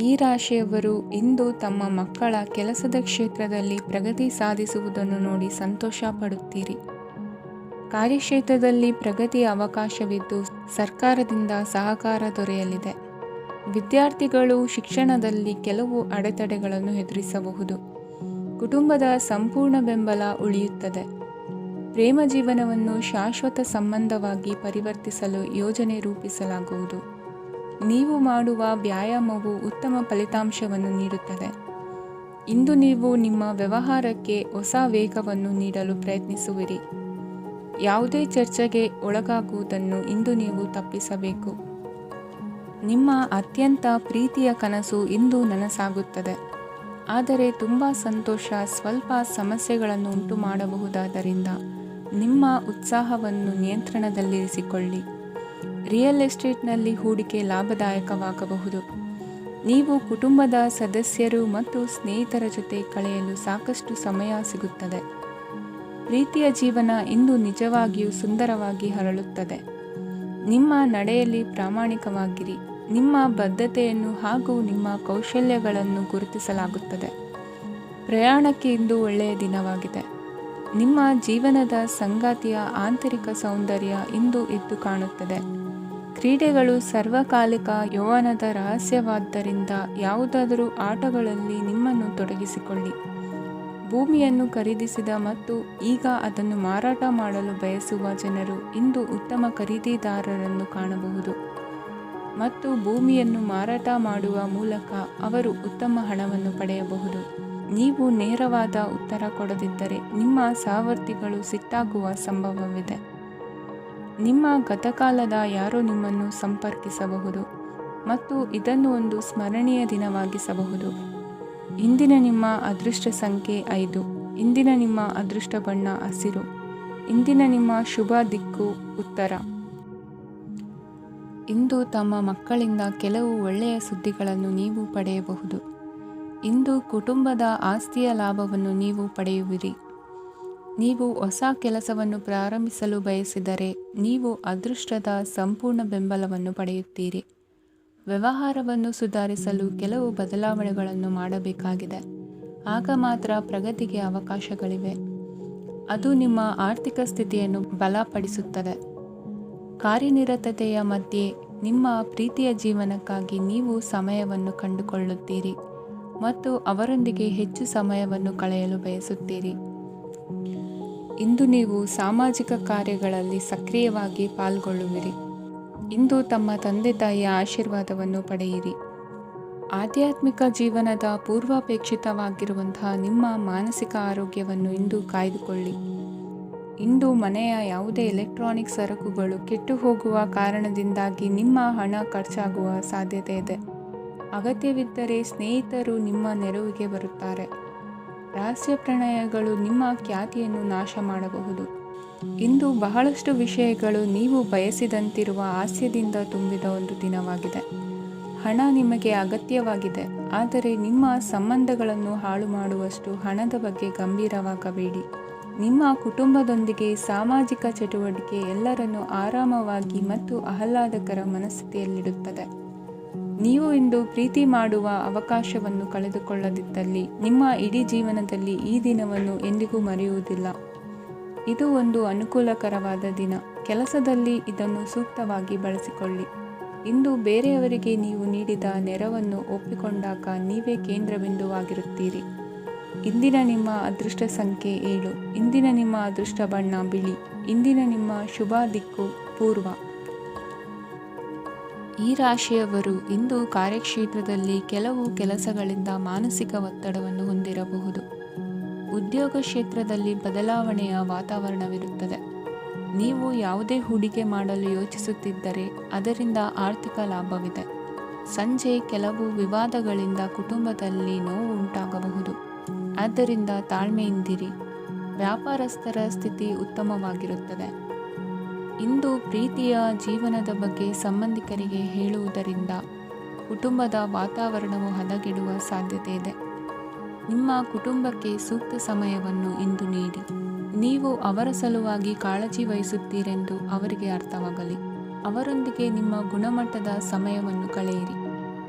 ಈ ರಾಶಿಯವರು ಇಂದು ತಮ್ಮ ಮಕ್ಕಳ ಕೆಲಸದ ಕ್ಷೇತ್ರದಲ್ಲಿ ಪ್ರಗತಿ ಸಾಧಿಸುವುದನ್ನು ನೋಡಿ ಸಂತೋಷ ಪಡುತ್ತೀರಿ. ಕಾರ್ಯಕ್ಷೇತ್ರದಲ್ಲಿ ಪ್ರಗತಿಯ ಅವಕಾಶವಿದ್ದು ಸರ್ಕಾರದಿಂದ ಸಹಕಾರ ದೊರೆಯಲಿದೆ. ವಿದ್ಯಾರ್ಥಿಗಳು ಶಿಕ್ಷಣದಲ್ಲಿ ಕೆಲವು ಅಡೆತಡೆಗಳನ್ನು ಎದುರಿಸಬಹುದು. ಕುಟುಂಬದ ಸಂಪೂರ್ಣ ಬೆಂಬಲ ಉಳಿಯುತ್ತದೆ. ಪ್ರೇಮ ಜೀವನವನ್ನು ಶಾಶ್ವತ ಸಂಬಂಧವಾಗಿ ಪರಿವರ್ತಿಸಲು ಯೋಜನೆ ರೂಪಿಸಲಾಗುವುದು. ನೀವು ಮಾಡುವ ವ್ಯಾಯಾಮವು ಉತ್ತಮ ಫಲಿತಾಂಶವನ್ನು ನೀಡುತ್ತದೆ. ಇಂದು ನೀವು ನಿಮ್ಮ ವ್ಯವಹಾರಕ್ಕೆ ಹೊಸ ವೇಗವನ್ನು ನೀಡಲು ಪ್ರಯತ್ನಿಸುವಿರಿ. ಯಾವುದೇ ಚರ್ಚೆಗೆ ಒಳಗಾಗುವುದನ್ನು ಇಂದು ನೀವು ತಪ್ಪಿಸಬೇಕು. ನಿಮ್ಮ ಅತ್ಯಂತ ಪ್ರೀತಿಯ ಕನಸು ಇಂದು ನನಸಾಗುತ್ತದೆ. ಆದರೆ ತುಂಬ ಸಂತೋಷ ಸ್ವಲ್ಪ ಸಮಸ್ಯೆಗಳನ್ನು ಉಂಟು ಮಾಡಬಹುದಾದ್ದರಿಂದ ನಿಮ್ಮ ಉತ್ಸಾಹವನ್ನು ನಿಯಂತ್ರಣದಲ್ಲಿರಿಸಿಕೊಳ್ಳಿ. ರಿಯಲ್ ಎಸ್ಟೇಟ್ನಲ್ಲಿ ಹೂಡಿಕೆ ಲಾಭದಾಯಕವಾಗಬಹುದು. ನೀವು ಕುಟುಂಬದ ಸದಸ್ಯರು ಮತ್ತು ಸ್ನೇಹಿತರ ಜೊತೆ ಕಳೆಯಲು ಸಾಕಷ್ಟು ಸಮಯ ಸಿಗುತ್ತದೆ. ಪ್ರೀತಿಯ ಜೀವನ ಇಂದು ನಿಜವಾಗಿಯೂ ಸುಂದರವಾಗಿ ಹರಳುತ್ತದೆ. ನಿಮ್ಮ ನಡೆಯಲ್ಲಿ ಪ್ರಾಮಾಣಿಕವಾಗಿರಿ. ನಿಮ್ಮ ಬದ್ಧತೆಯನ್ನು ಹಾಗೂ ನಿಮ್ಮ ಕೌಶಲ್ಯಗಳನ್ನು ಗುರುತಿಸಲಾಗುತ್ತದೆ. ಪ್ರಯಾಣಕ್ಕೆ ಇಂದು ಒಳ್ಳೆಯ ದಿನವಾಗಿದೆ. ನಿಮ್ಮ ಜೀವನದ ಸಂಗಾತಿಯ ಆಂತರಿಕ ಸೌಂದರ್ಯ ಇಂದು ಎದ್ದು ಕಾಣುತ್ತದೆ. ಕ್ರೀಡೆಗಳು ಸರ್ವಕಾಲಿಕ ಯೌವನದ ರಹಸ್ಯವಾದ್ದರಿಂದ ಯಾವುದಾದರೂ ಆಟಗಳಲ್ಲಿ ನಿಮ್ಮನ್ನು ತೊಡಗಿಸಿಕೊಳ್ಳಿ. ಭೂಮಿಯನ್ನು ಖರೀದಿಸಿದ ಮತ್ತು ಈಗ ಅದನ್ನು ಮಾರಾಟ ಮಾಡಲು ಬಯಸುವ ಜನರು ಇಂದು ಉತ್ತಮ ಖರೀದಿದಾರರನ್ನು ಕಾಣಬಹುದು ಮತ್ತು ಭೂಮಿಯನ್ನು ಮಾರಾಟ ಮಾಡುವ ಮೂಲಕ ಅವರು ಉತ್ತಮ ಹಣವನ್ನು ಪಡೆಯಬಹುದು. ನೀವು ನೇರವಾದ ಉತ್ತರ ಕೊಡದಿದ್ದರೆ ನಿಮ್ಮ ಸಹವರ್ತಿಗಳು ಸಿಟ್ಟಾಗುವ ಸಂಭವವಿದೆ. ನಿಮ್ಮ ಗತಕಾಲದ ಯಾರೋ ನಿಮ್ಮನ್ನು ಸಂಪರ್ಕಿಸಬಹುದು ಮತ್ತು ಇದನ್ನು ಒಂದು ಸ್ಮರಣೀಯ ದಿನವಾಗಿಸಬಹುದು. ಇಂದಿನ ನಿಮ್ಮ ಅದೃಷ್ಟ ಸಂಖ್ಯೆ 5. ಇಂದಿನ ನಿಮ್ಮ ಅದೃಷ್ಟ ಬಣ್ಣ ಹಸಿರು. ಇಂದಿನ ನಿಮ್ಮ ಶುಭ ದಿಕ್ಕು ಉತ್ತರ. ಇಂದು ತಮ್ಮ ಮಕ್ಕಳಿಂದ ಕೆಲವು ಒಳ್ಳೆಯ ಸುದ್ದಿಗಳನ್ನು ನೀವು ಪಡೆಯಬಹುದು. ಇಂದು ಕುಟುಂಬದ ಆಸ್ತಿಯ ಲಾಭವನ್ನು ನೀವು ಪಡೆಯುವಿರಿ. ನೀವು ಹೊಸ ಕೆಲಸವನ್ನು ಪ್ರಾರಂಭಿಸಲು ಬಯಸಿದರೆ ನೀವು ಅದೃಷ್ಟದ ಸಂಪೂರ್ಣ ಬೆಂಬಲವನ್ನು ಪಡೆಯುತ್ತೀರಿ. ವ್ಯವಹಾರವನ್ನು ಸುಧಾರಿಸಲು ಕೆಲವು ಬದಲಾವಣೆಗಳನ್ನು ಮಾಡಬೇಕಾಗಿದೆ. ಆಗ ಮಾತ್ರ ಪ್ರಗತಿಗೆ ಅವಕಾಶಗಳಿವೆ. ಅದು ನಿಮ್ಮ ಆರ್ಥಿಕ ಸ್ಥಿತಿಯನ್ನು ಬಲಪಡಿಸುತ್ತದೆ. ಕಾರ್ಯನಿರತತೆಯ ಮಧ್ಯೆ ನಿಮ್ಮ ಪ್ರೀತಿಯ ಜೀವನಕ್ಕಾಗಿ ನೀವು ಸಮಯವನ್ನು ಕಂಡುಕೊಳ್ಳುತ್ತೀರಿ ಮತ್ತು ಅವರೊಂದಿಗೆ ಹೆಚ್ಚು ಸಮಯವನ್ನು ಕಳೆಯಲು ಬಯಸುತ್ತೀರಿ. ಇಂದು ನೀವು ಸಾಮಾಜಿಕ ಕಾರ್ಯಗಳಲ್ಲಿ ಸಕ್ರಿಯವಾಗಿ ಪಾಲ್ಗೊಳ್ಳುವಿರಿ. ಇಂದು ತಮ್ಮ ತಂದೆ ತಾಯಿಯ ಆಶೀರ್ವಾದವನ್ನು ಪಡೆಯಿರಿ. ಆಧ್ಯಾತ್ಮಿಕ ಜೀವನದ ಪೂರ್ವಾಪೇಕ್ಷಿತವಾಗಿರುವಂತಹ ನಿಮ್ಮ ಮಾನಸಿಕ ಆರೋಗ್ಯವನ್ನು ಇಂದು ಕಾಯ್ದುಕೊಳ್ಳಿ. ಇಂದು ಮನೆಯ ಯಾವುದೇ ಎಲೆಕ್ಟ್ರಾನಿಕ್ ಸರಕುಗಳು ಕೆಟ್ಟು ಹೋಗುವ ಕಾರಣದಿಂದಾಗಿ ನಿಮ್ಮ ಹಣ ಖರ್ಚಾಗುವ ಸಾಧ್ಯತೆ ಇದೆ. ಅಗತ್ಯವಿದ್ದರೆ ಸ್ನೇಹಿತರು ನಿಮ್ಮ ನೆರವಿಗೆ ಬರುತ್ತಾರೆ. ರಹಸ್ಯ ಪ್ರಣಯಗಳು ನಿಮ್ಮ ಖ್ಯಾತಿಯನ್ನು ನಾಶ ಮಾಡಬಹುದು. ಇಂದು ಬಹಳಷ್ಟು ವಿಷಯಗಳು ನೀವು ಬಯಸಿದಂತಿರುವ ಹಾಸ್ಯದಿಂದ ತುಂಬಿದ ಒಂದು ದಿನವಾಗಿದೆ. ಹಣ ನಿಮಗೆ ಅಗತ್ಯವಾಗಿದೆ, ಆದರೆ ನಿಮ್ಮ ಸಂಬಂಧಗಳನ್ನು ಹಾಳು ಮಾಡುವಷ್ಟು ಹಣದ ಬಗ್ಗೆ ಗಂಭೀರವಾಗಬೇಡಿ. ನಿಮ್ಮ ಕುಟುಂಬದೊಂದಿಗೆ ಸಾಮಾಜಿಕ ಚಟುವಟಿಕೆ ಎಲ್ಲರನ್ನೂ ಆರಾಮವಾಗಿ ಮತ್ತು ಆಹ್ಲಾದಕರ ಮನಸ್ಥಿತಿಯಲ್ಲಿಡುತ್ತದೆ. ನೀವು ಇಂದು ಪ್ರೀತಿ ಮಾಡುವ ಅವಕಾಶವನ್ನು ಕಳೆದುಕೊಳ್ಳದಿದ್ದಲ್ಲಿ ನಿಮ್ಮ ಇಡೀ ಜೀವನದಲ್ಲಿ ಈ ದಿನವನ್ನು ಎಂದಿಗೂ ಮರೆಯುವುದಿಲ್ಲ. ಇದು ಒಂದು ಅನುಕೂಲಕರವಾದ ದಿನ. ಕೆಲಸದಲ್ಲಿ ಇದನ್ನು ಸೂಕ್ತವಾಗಿ ಬಳಸಿಕೊಳ್ಳಿ. ಇಂದು ಬೇರೆಯವರಿಗೆ ನೀವು ನೀಡಿದ ನೆರವನ್ನು ಒಪ್ಪಿಕೊಂಡಾಗ ನೀವೇ ಕೇಂದ್ರಬಿಂದುವಾಗಿರುತ್ತೀರಿ. ಇಂದಿನ ನಿಮ್ಮ ಅದೃಷ್ಟ ಸಂಖ್ಯೆ 7. ಇಂದಿನ ನಿಮ್ಮ ಅದೃಷ್ಟ ಬಣ್ಣ ಬಿಳಿ. ಇಂದಿನ ನಿಮ್ಮ ಶುಭ ದಿಕ್ಕು ಪೂರ್ವ. ಈ ರಾಶಿಯವರು ಇಂದು ಕಾರ್ಯಕ್ಷೇತ್ರದಲ್ಲಿ ಕೆಲವು ಕೆಲಸಗಳಿಂದ ಮಾನಸಿಕ ಒತ್ತಡವನ್ನು ಹೊಂದಿರಬಹುದು. ಉದ್ಯೋಗ ಕ್ಷೇತ್ರದಲ್ಲಿ ಬದಲಾವಣೆಯ ವಾತಾವರಣವಿರುತ್ತದೆ. ನೀವು ಯಾವುದೇ ಹೂಡಿಕೆ ಮಾಡಲು ಯೋಚಿಸುತ್ತಿದ್ದರೆ ಅದರಿಂದ ಆರ್ಥಿಕ ಲಾಭವಿದೆ. ಸಂಜೆ ಕೆಲವು ವಿವಾದಗಳಿಂದ ಕುಟುಂಬದಲ್ಲಿ ನೋವು ಉಂಟಾಗಬಹುದು. ಆದ್ದರಿಂದ ತಾಳ್ಮೆಯಿಂದಿರಿ. ವ್ಯಾಪಾರಸ್ಥರ ಸ್ಥಿತಿ ಉತ್ತಮವಾಗಿರುತ್ತದೆ. ಇಂದು ಪ್ರೀತಿಯ ಜೀವನದ ಬಗ್ಗೆ ಸಂಬಂಧಿಕರಿಗೆ ಹೇಳುವುದರಿಂದ ಕುಟುಂಬದ ವಾತಾವರಣವು ಹದಗೆಡುವ ಸಾಧ್ಯತೆ ಇದೆ. ನಿಮ್ಮ ಕುಟುಂಬಕ್ಕೆ ಸೂಕ್ತ ಸಮಯವನ್ನು ಇಂದು ನೀಡಿ. ನೀವು ಅವರ ಸಲುವಾಗಿ ಕಾಳಜಿ ವಹಿಸುತ್ತೀರೆಂದು ಅವರಿಗೆ ಅರ್ಥವಾಗಲಿ. ಅವರೊಂದಿಗೆ ನಿಮ್ಮ ಗುಣಮಟ್ಟದ ಸಮಯವನ್ನು ಕಳೆಯಿರಿ.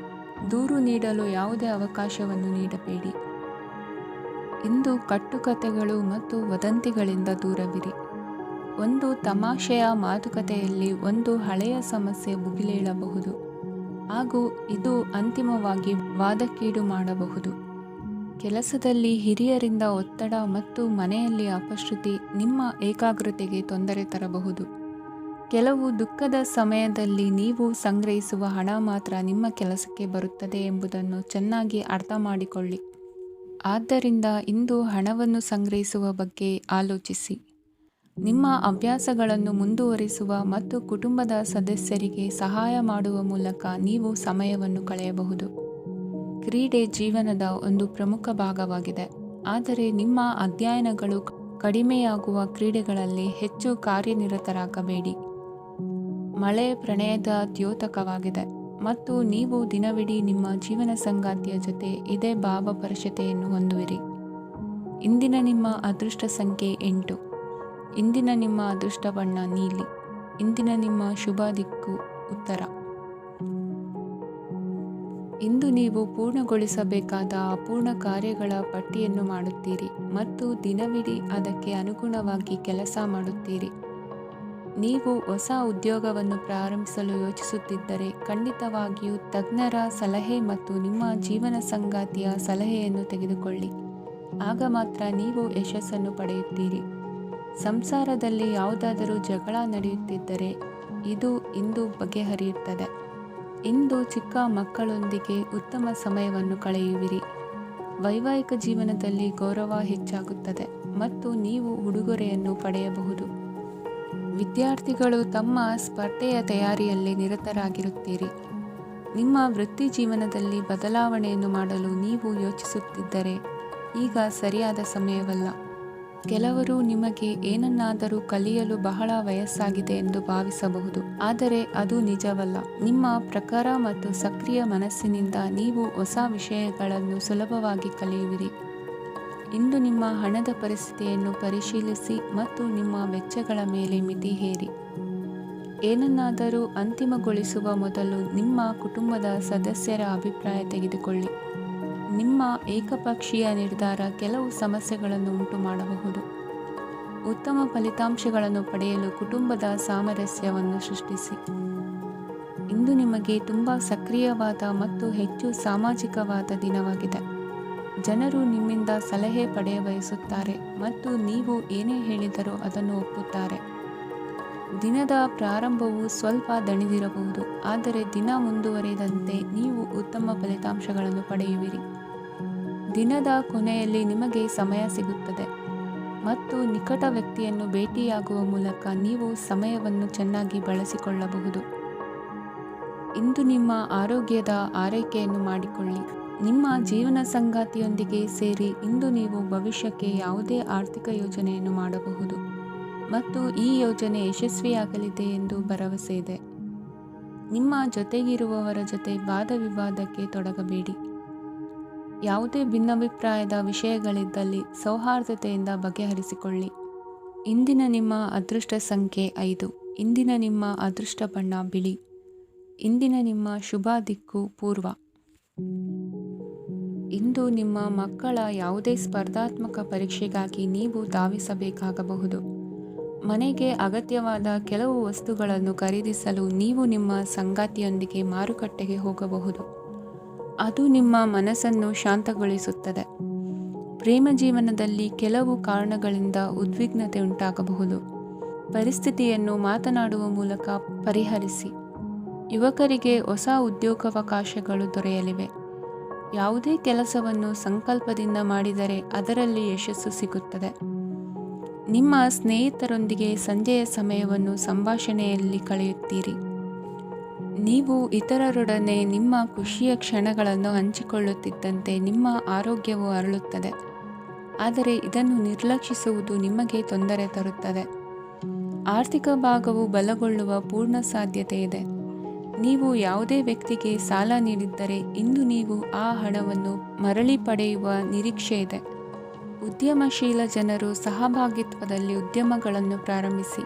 ದೂರು ನೀಡಲು ಯಾವುದೇ ಅವಕಾಶವನ್ನು ನೀಡಬೇಡಿ. ಇಂದು ಕಟ್ಟುಕತೆಗಳು ಮತ್ತು ವದಂತಿಗಳಿಂದ ದೂರವಿರಿ. ಒಂದು ತಮಾಷೆಯ ಮಾತುಕತೆಯಲ್ಲಿ ಒಂದು ಹಳೆಯ ಸಮಸ್ಯೆ ಭುಗಿಲೇಳಬಹುದು ಹಾಗೂ ಇದು ಅಂತಿಮವಾಗಿ ವಾದಕ್ಕೀಡು ಮಾಡಬಹುದು. ಕೆಲಸದಲ್ಲಿ ಹಿರಿಯರಿಂದ ಒತ್ತಡ ಮತ್ತು ಮನೆಯಲ್ಲಿ ಅಪಶ್ರುತಿ ನಿಮ್ಮ ಏಕಾಗ್ರತೆಗೆ ತೊಂದರೆ ತರಬಹುದು. ಕೆಲವು ದುಃಖದ ಸಮಯದಲ್ಲಿ ನೀವು ಸಂಗ್ರಹಿಸುವ ಹಣ ಮಾತ್ರ ನಿಮ್ಮ ಕೆಲಸಕ್ಕೆ ಬರುತ್ತದೆ ಎಂಬುದನ್ನು ಚೆನ್ನಾಗಿ ಅರ್ಥ ಮಾಡಿಕೊಳ್ಳಿ. ಆದ್ದರಿಂದ ಇಂದು ಹಣವನ್ನು ಸಂಗ್ರಹಿಸುವ ಬಗ್ಗೆ ಆಲೋಚಿಸಿ. ನಿಮ್ಮ ಅಭ್ಯಾಸಗಳನ್ನು ಮುಂದುವರಿಸುವ ಮತ್ತು ಕುಟುಂಬದ ಸದಸ್ಯರಿಗೆ ಸಹಾಯ ಮಾಡುವ ಮೂಲಕ ನೀವು ಸಮಯವನ್ನು ಕಳೆಯಬಹುದು. ಕ್ರೀಡೆ ಜೀವನದ ಒಂದು ಪ್ರಮುಖ ಭಾಗವಾಗಿದೆ, ಆದರೆ ನಿಮ್ಮ ಅಧ್ಯಯನಗಳು ಕಡಿಮೆಯಾಗುವ ಕ್ರೀಡೆಗಳಲ್ಲಿ ಹೆಚ್ಚು ಕಾರ್ಯನಿರತರಾಗಬೇಡಿ. ಮಳೆ ಪ್ರಣಯದ ದ್ಯೋತಕವಾಗಿದೆ ಮತ್ತು ನೀವು ದಿನವಿಡೀ ನಿಮ್ಮ ಜೀವನ ಸಂಗಾತಿಯ ಜೊತೆ ಇದೇ ಭಾವಪರಶತೆಯನ್ನು ಹೊಂದುವಿರಿ. ಇಂದಿನ ನಿಮ್ಮ ಅದೃಷ್ಟ ಸಂಖ್ಯೆ 8. ಇಂದಿನ ನಿಮ್ಮ ಅದೃಷ್ಟ ಬಣ್ಣ ನೀಲಿ. ಇಂದಿನ ನಿಮ್ಮ ಶುಭ ದಿಕ್ಕು ಉತ್ತರ. ಇಂದು ನೀವು ಪೂರ್ಣಗೊಳಿಸಬೇಕಾದ ಅಪೂರ್ಣ ಕಾರ್ಯಗಳ ಪಟ್ಟಿಯನ್ನು ಮಾಡುತ್ತೀರಿ ಮತ್ತು ದಿನವಿಡೀ ಅದಕ್ಕೆ ಅನುಗುಣವಾಗಿ ಕೆಲಸ ಮಾಡುತ್ತೀರಿ. ನೀವು ಹೊಸ ಉದ್ಯೋಗವನ್ನು ಪ್ರಾರಂಭಿಸಲು ಯೋಚಿಸುತ್ತಿದ್ದರೆ ಖಂಡಿತವಾಗಿಯೂ ತಜ್ಞರ ಸಲಹೆ ಮತ್ತು ನಿಮ್ಮ ಜೀವನ ಸಂಗಾತಿಯ ಸಲಹೆಯನ್ನು ತೆಗೆದುಕೊಳ್ಳಿ. ಆಗ ಮಾತ್ರ ನೀವು ಯಶಸ್ಸನ್ನು ಪಡೆಯುತ್ತೀರಿ. ಸಂಸಾರದಲ್ಲಿ ಯಾವುದಾದರೂ ಜಗಳ ನಡೆಯುತ್ತಿದ್ದರೆ ಇದು ಇಂದು ಬಗೆಹರಿಯುತ್ತದೆ. ಇಂದು ಚಿಕ್ಕ ಮಕ್ಕಳೊಂದಿಗೆ ಉತ್ತಮ ಸಮಯವನ್ನು ಕಳೆಯುವಿರಿ. ವೈವಾಹಿಕ ಜೀವನದಲ್ಲಿ ಗೌರವ ಹೆಚ್ಚಾಗುತ್ತದೆ ಮತ್ತು ನೀವು ಉಡುಗೊರೆಯನ್ನು ಪಡೆಯಬಹುದು. ವಿದ್ಯಾರ್ಥಿಗಳು ತಮ್ಮ ಸ್ಪರ್ಧೆಯ ತಯಾರಿಯಲ್ಲಿ ನಿರತರಾಗಿರುತ್ತೀರಿ. ನಿಮ್ಮ ವೃತ್ತಿ ಜೀವನದಲ್ಲಿ ಬದಲಾವಣೆಯನ್ನು ಮಾಡಲು ನೀವು ಯೋಚಿಸುತ್ತಿದ್ದರೆ ಈಗ ಸರಿಯಾದ ಸಮಯವಲ್ಲ. ಕೆಲವರು ನಿಮಗೆ ಏನನ್ನಾದರೂ ಕಲಿಯಲು ಬಹಳ ವಯಸ್ಸಾಗಿದೆ ಎಂದು ಭಾವಿಸಬಹುದು, ಆದರೆ ಅದು ನಿಜವಲ್ಲ. ನಿಮ್ಮ ಪ್ರಖರ ಮತ್ತು ಸಕ್ರಿಯ ಮನಸ್ಸಿನಿಂದ ನೀವು ಹೊಸ ವಿಷಯಗಳನ್ನು ಸುಲಭವಾಗಿ ಕಲಿಯುವಿರಿ. ಇಂದು ನಿಮ್ಮ ಹಣದ ಪರಿಸ್ಥಿತಿಯನ್ನು ಪರಿಶೀಲಿಸಿ ಮತ್ತು ನಿಮ್ಮ ವೆಚ್ಚಗಳ ಮೇಲೆ ಮಿತಿ ಹೇರಿ. ಏನನ್ನಾದರೂ ಅಂತಿಮಗೊಳಿಸುವ ಮೊದಲು ನಿಮ್ಮ ಕುಟುಂಬದ ಸದಸ್ಯರ ಅಭಿಪ್ರಾಯ ತೆಗೆದುಕೊಳ್ಳಿ. ನಿಮ್ಮ ಏಕಪಕ್ಷೀಯ ನಿರ್ಧಾರ ಕೆಲವು ಸಮಸ್ಯೆಗಳನ್ನು ಉಂಟು ಮಾಡಬಹುದು. ಉತ್ತಮ ಫಲಿತಾಂಶಗಳನ್ನು ಪಡೆಯಲು ಕುಟುಂಬದ ಸಾಮರಸ್ಯವನ್ನು ಸೃಷ್ಟಿಸಿ. ಇಂದು ನಿಮಗೆ ತುಂಬ ಸಕ್ರಿಯವಾದ ಮತ್ತು ಹೆಚ್ಚು ಸಾಮಾಜಿಕವಾದ ದಿನವಾಗಿದೆ. ಜನರು ನಿಮ್ಮಿಂದ ಸಲಹೆ ಪಡೆಯ ಬಯಸುತ್ತಾರೆ ಮತ್ತು ನೀವು ಏನೇ ಹೇಳಿದರೂ ಅದನ್ನು ಒಪ್ಪುತ್ತಾರೆ. ದಿನದ ಪ್ರಾರಂಭವು ಸ್ವಲ್ಪ ದಣಿದಿರಬಹುದು, ಆದರೆ ದಿನ ಮುಂದುವರಿದಂತೆ ನೀವು ಉತ್ತಮ ಫಲಿತಾಂಶಗಳನ್ನು ಪಡೆಯುವಿರಿ. ದಿನದ ಕೊನೆಯಲ್ಲಿ ನಿಮಗೆ ಸಮಯ ಸಿಗುತ್ತದೆ ಮತ್ತು ನಿಕಟ ವ್ಯಕ್ತಿಯನ್ನು ಭೇಟಿಯಾಗುವ ಮೂಲಕ ನೀವು ಸಮಯವನ್ನು ಚೆನ್ನಾಗಿ ಬಳಸಿಕೊಳ್ಳಬಹುದು. ಇಂದು ನಿಮ್ಮ ಆರೋಗ್ಯದ ಆರೈಕೆಯನ್ನು ಮಾಡಿಕೊಳ್ಳಿ. ನಿಮ್ಮ ಜೀವನ ಸಂಗಾತಿಯೊಂದಿಗೆ ಸೇರಿ ಇಂದು ನೀವು ಭವಿಷ್ಯಕ್ಕೆ ಯಾವುದೇ ಆರ್ಥಿಕ ಯೋಜನೆಯನ್ನು ಮಾಡಬಹುದು ಮತ್ತು ಈ ಯೋಜನೆ ಯಶಸ್ವಿಯಾಗಲಿದೆ ಎಂದು ಭರವಸೆ ಇದೆ. ನಿಮ್ಮ ಜೊತೆಗಿರುವವರ ಜೊತೆ ವಾದ ವಿವಾದಕ್ಕೆ ತೊಡಗಬೇಡಿ. ಯಾವುದೇ ಭಿನ್ನಾಭಿಪ್ರಾಯದ ವಿಷಯಗಳಿದ್ದಲ್ಲಿ ಸೌಹಾರ್ದತೆಯಿಂದ ಬಗೆಹರಿಸಿಕೊಳ್ಳಿ. ಇಂದಿನ ನಿಮ್ಮ ಅದೃಷ್ಟ ಸಂಖ್ಯೆ 5. ಇಂದಿನ ನಿಮ್ಮ ಅದೃಷ್ಟ ಬಣ್ಣ ಬಿಳಿ. ಇಂದಿನ ನಿಮ್ಮ ಶುಭ ದಿಕ್ಕು ಪೂರ್ವ. ಇಂದು ನಿಮ್ಮ ಮಕ್ಕಳ ಯಾವುದೇ ಸ್ಪರ್ಧಾತ್ಮಕ ಪರೀಕ್ಷೆಗಾಗಿ ನೀವು ಧಾವಿಸಬೇಕಾಗಬಹುದು. ಮನೆಗೆ ಅಗತ್ಯವಾದ ಕೆಲವು ವಸ್ತುಗಳನ್ನು ಖರೀದಿಸಲು ನೀವು ನಿಮ್ಮ ಸಂಗಾತಿಯೊಂದಿಗೆ ಮಾರುಕಟ್ಟೆಗೆ ಹೋಗಬಹುದು. ಅದು ನಿಮ್ಮ ಮನಸ್ಸನ್ನು ಶಾಂತಗೊಳಿಸುತ್ತದೆ. ಪ್ರೇಮ ಜೀವನದಲ್ಲಿ ಕೆಲವು ಕಾರಣಗಳಿಂದ ಉದ್ವಿಗ್ನತೆ ಉಂಟಾಗಬಹುದು. ಪರಿಸ್ಥಿತಿಯನ್ನು ಮಾತನಾಡುವ ಮೂಲಕ ಪರಿಹರಿಸಿ. ಯುವಕರಿಗೆ ಹೊಸ ಉದ್ಯೋಗಾವಕಾಶಗಳು ದೊರೆಯಲಿವೆ. ಯಾವುದೇ ಕೆಲಸವನ್ನು ಸಂಕಲ್ಪದಿಂದ ಮಾಡಿದರೆ ಅದರಲ್ಲಿ ಯಶಸ್ಸು ಸಿಗುತ್ತದೆ. ನಿಮ್ಮ ಸ್ನೇಹಿತರೊಂದಿಗೆ ಸಂಜೆಯ ಸಮಯವನ್ನು ಸಂಭಾಷಣೆಯಲ್ಲಿ ಕಳೆಯುತ್ತೀರಿ. ನೀವು ಇತರರೊಡನೆ ನಿಮ್ಮ ಖುಷಿಯ ಕ್ಷಣಗಳನ್ನು ಹಂಚಿಕೊಳ್ಳುತ್ತಿದ್ದಂತೆ ನಿಮ್ಮ ಆರೋಗ್ಯವು ಅರಳುತ್ತದೆ, ಆದರೆ ಇದನ್ನು ನಿರ್ಲಕ್ಷಿಸುವುದು ನಿಮಗೆ ತೊಂದರೆ ತರುತ್ತದೆ. ಆರ್ಥಿಕ ಭಾಗವು ಬಲಗೊಳ್ಳುವ ಪೂರ್ಣ ಸಾಧ್ಯತೆ ಇದೆ. ನೀವು ಯಾವುದೇ ವ್ಯಕ್ತಿಗೆ ಸಾಲ ನೀಡಿದ್ದರೆ ಇಂದು ನೀವು ಆ ಹಣವನ್ನು ಮರಳಿ ಪಡೆಯುವ ನಿರೀಕ್ಷೆ ಇದೆ. ಉದ್ಯಮಶೀಲ ಜನರು ಸಹಭಾಗಿತ್ವದಲ್ಲಿ ಉದ್ಯಮಗಳನ್ನು ಪ್ರಾರಂಭಿಸಿ.